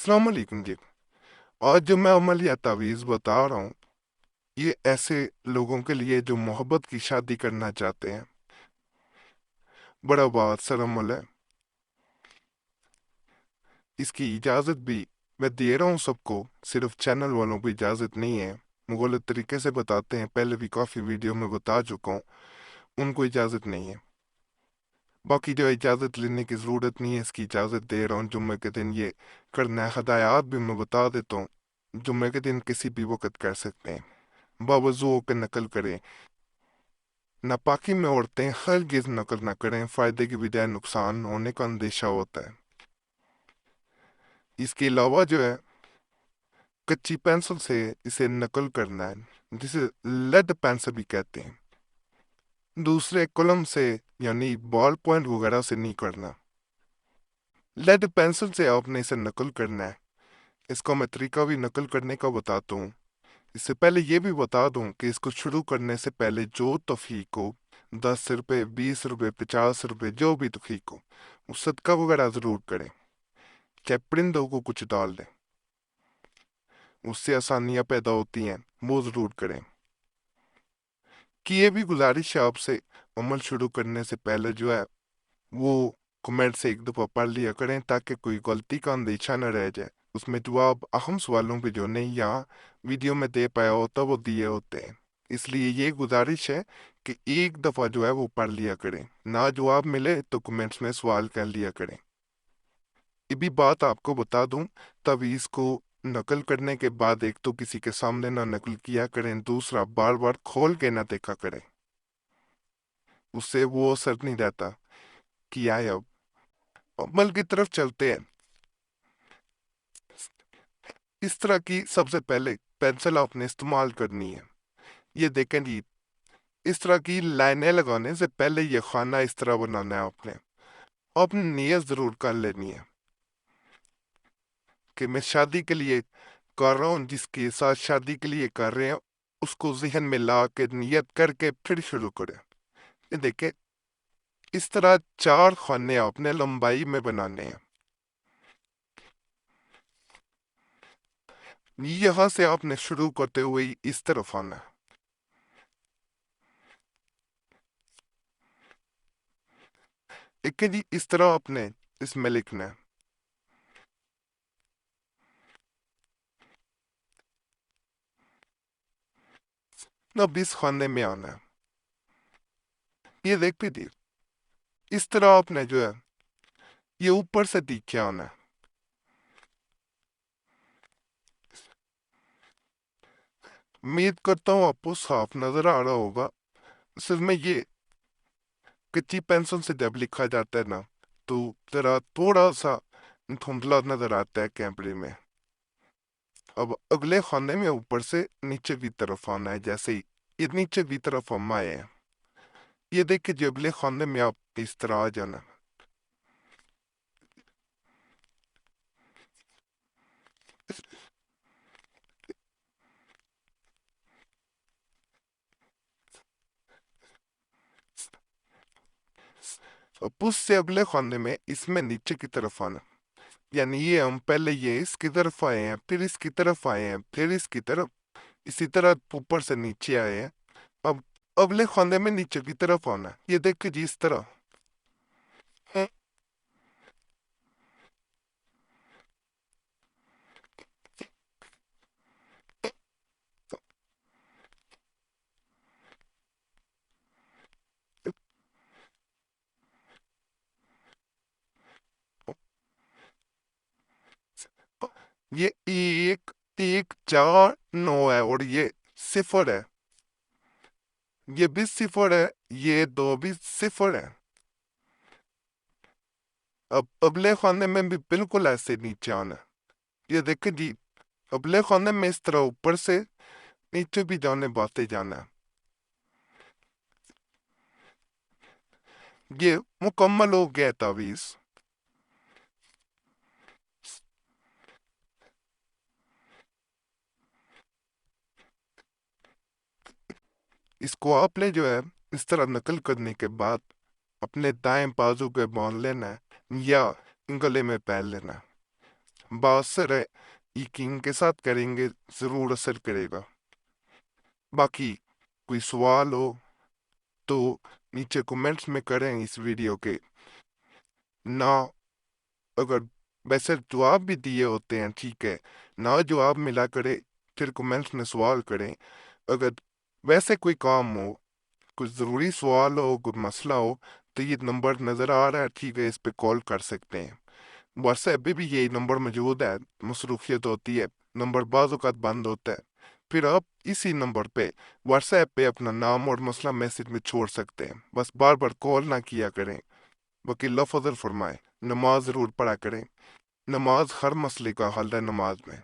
अस्सलाम वालेकुम जी। आज जो मैं अमल या तावीज़ बता रहा हूँ, ये ऐसे लोगों के लिए जो मोहब्बत की शादी करना चाहते हैं। बड़ा बादसर अमल है। इसकी इजाज़त भी मैं दे रहा हूँ सबको, सिर्फ चैनल वालों को इजाज़त नहीं है। मुगलत तरीके से बताते हैं, पहले भी काफ़ी वीडियो में बता चुका हूँ, उनको इजाज़त नहीं है। बाकी जो इजाज़त लेने की ज़रूरत नहीं है, इसकी इजाज़त दे रहा हूँ। जुम्मे के दिन ये करना है। हदायत भी मैं बता देता हूँ, जुम्मे के दिन किसी भी वक्त कर सकते हैं। बावजू होकर नकल करें। नापाकी में औरतें हरगिज़ नकल न करें, फ़ायदे की बजाय नुकसान होने का अंदेशा होता है। इसके अलावा जो है, कच्ची पेंसिल से इसे नकल करना है, जिसे लेड पेंसिल भी कहते हैं। दूसरे कलम से यानी बॉल पॉइंट वगैरह से नहीं करना। लेड पेंसिल से आपने इसे नकल करना है। इसका मैं तरीका भी नकल करने का बताता हूँ। इससे पहले ये भी बता दूं कि इसको शुरू करने से पहले जो तौफीक हो, 10 रुपये, 20 रुपये, 50 रुपये, जो भी तौफीक हो, वो सदका वगैरह ज़रूर करें। चाहे परिंदों को कुछ डाल दें, उससे आसानियाँ पैदा होती हैं, वो ज़रूर करें। कि ये भी गुजारिश है आपसे, अमल शुरू करने से पहले जो है वो कमेंट से एक दफ़ा पढ़ लिया करें, ताकि कोई गलती का अंदेशा न रह जाए। उसमें जवाब अहम सवालों के जो नहीं यहाँ वीडियो में दे पाया होता वो दिए होते हैं। इसलिए ये गुजारिश है कि एक दफ़ा जो है वो पढ़ लिया करें। ना जवाब मिले तो कमेंट्स में सवाल कर लिया करें। ये भी बात आपको बता दूं, तवीज़ को नकल करने के बाद एक तो किसी के सामने ना नकल किया करें, दूसरा बार बार खोल के ना देखा करें। उससे वो असर नहीं रहता। किया है। अब अमल की तरफ चलते हैं। इस तरह की सबसे पहले पेंसिल आपने इस्तेमाल करनी है। ये देखें जी, इस तरह की लाइनें लगाने से पहले ये खाना इस तरह बनाना है आपने नीयत ज़रूर कर लेनी है कि मैं शादी के लिए कर रहा हूँ, जिसके साथ शादी के लिए कर रहे हैं उसको जहन में ला के नियत करके फिर शुरू करें। ये देखें, इस तरह 4 खाने आपने लंबाई में बनाने हैं। यहाँ से आपने शुरू करते हुए इस तरफ आना है। एक जी इस तरह आपने इसमें लिखना है। अब इस खाने में आना है। ये देख भी दी, इस तरह आपने जो है ये ऊपर से नीचे आना है। उम्मीद करता हूँ आपको साफ नजर आ रहा होगा। असल में ये कच्ची पेंसिल से जब लिखा जाता है ना, तो जरा थोड़ा सा धुंधला नजर आता है कैमरे में। अब अगले खाने में ऊपर से नीचे की तरफ आना है। जैसे ही ये नीचे की तरफ हम आए हैं, ये देखिए जो अगले खाने में आप इस तरह आ जाना। अब उससे अगले खाने में इसमें नीचे की तरफ आना। यानी ये हम पहले ये इसकी तरफ आए हैं, फिर इसकी तरफ आए हैं, फिर इसकी तरफ, इसी तरह ऊपर से नीचे आए हैं। अब अगले खाने में नीचे की तरफ आना है। ये देखिए जी इस तरह। हम्म, ये एक, एक, 4, 9 है और ये 0 है। ये भी 0 है, ये 2 भी 0 है। अब अगले खाने में भी बिल्कुल ऐसे नीचे आना है। ये देखे जी, अगले खाने में इस तरह ऊपर से नीचे भी जाने बातें जाना है। ये मुकम्मल हो गया तावीज़। इसको आपने जो है इस तरह नकल करने के बाद अपने दाएं बाजू पे बांध लेना है या गले में पहन लेना है। باثر ہے، یقین کے ساتھ کریں گے ضرور اثر کرے گا۔ باقی کوئی سوال ہو تو نیچے کومنٹس میں کریں اس ویڈیو کے، نہ اگر ویسے جواب بھی دیے ہوتے ہیں ٹھیک ہے، نہ جواب ملا کرے پھر کومنٹس میں سوال کریں۔ اگر ویسے کوئی کام ہو، کچھ ضروری سوال ہو، کوئی مسئلہ ہو، تو یہ نمبر نظر آ رہا ہے ٹھیک ہے، اس پہ کال کر سکتے ہیں۔ واٹس ایپ پہ بھی یہی نمبر موجود ہے، مصروفیت ہوتی ہے، نمبر بعض اوقات بند ہوتا ہے، پھر آپ اسی نمبر پہ واٹس ایپ پہ اپنا نام اور مسئلہ میسج میں چھوڑ سکتے ہیں، بس بار بار کال نہ کیا کریں۔ باقی اللہ فضل فرمائے، نماز ضرور پڑھا کریں، نماز ہر مسئلے کا حل ہے نماز میں۔